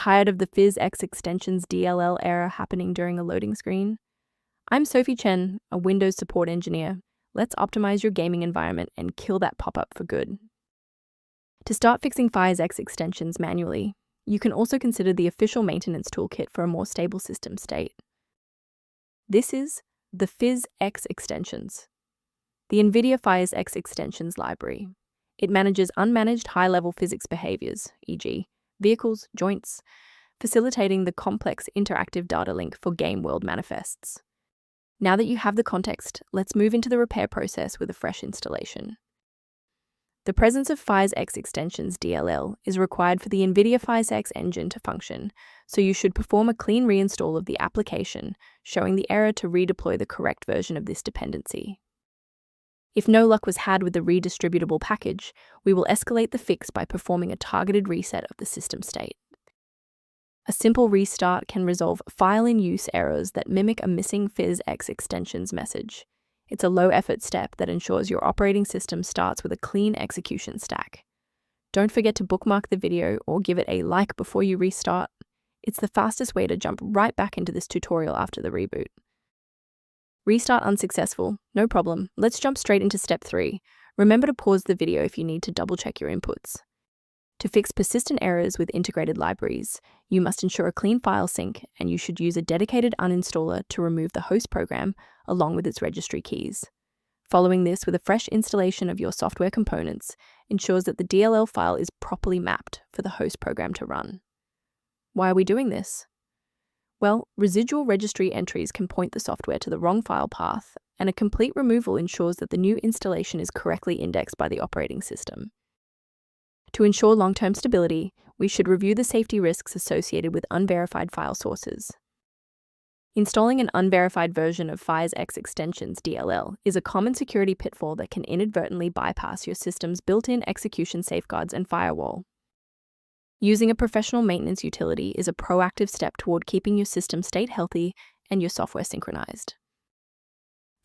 Tired of the PhysX Extensions.dll error happening during a loading screen? I'm Sophie Chen, a Windows support engineer. Let's optimize your gaming environment and kill that pop-up for good. To start fixing PhysX extensions manually, you can also consider the official maintenance toolkit for a more stable system state. This is the PhysX Extensions, the NVIDIA PhysX Extensions library. It manages unmanaged high-level physics behaviors, e.g., vehicles, joints, facilitating the complex interactive data link for game world manifests. Now that you have the context, let's move into the repair process with a fresh installation. The presence of PhysX Extensions.dll is required for the NVIDIA PhysX engine to function, so you should perform a clean reinstall of the application, showing the error to redeploy the correct version of this dependency. If no luck was had with the redistributable package, we will escalate the fix by performing a targeted reset of the system state. A simple restart can resolve file-in-use errors that mimic a missing PhysX extensions message. It's a low-effort step that ensures your operating system starts with a clean execution stack. Don't forget to bookmark the video or give it a like before you restart. It's the fastest way to jump right back into this tutorial after the reboot. Restart unsuccessful? No problem. Let's jump straight into step 3. Remember to pause the video if you need to double-check your inputs. To fix persistent errors with integrated libraries, you must ensure a clean file sync, and you should use a dedicated uninstaller to remove the host program along with its registry keys. Following this with a fresh installation of your software components ensures that the DLL file is properly mapped for the host program to run. Why are we doing this? Well, residual registry entries can point the software to the wrong file path, and a complete removal ensures that the new installation is correctly indexed by the operating system. To ensure long-term stability, we should review the safety risks associated with unverified file sources. Installing an unverified version of PhysX Extensions.dll is a common security pitfall that can inadvertently bypass your system's built-in execution safeguards and firewall. Using a professional maintenance utility is a proactive step toward keeping your system state healthy and your software synchronized.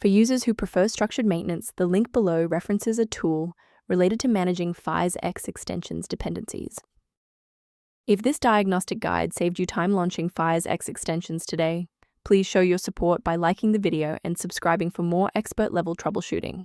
For users who prefer structured maintenance, the link below references a tool related to managing PhysX Extensions dependencies. If this diagnostic guide saved you time launching PhysX Extensions today, please show your support by liking the video and subscribing for more expert-level troubleshooting.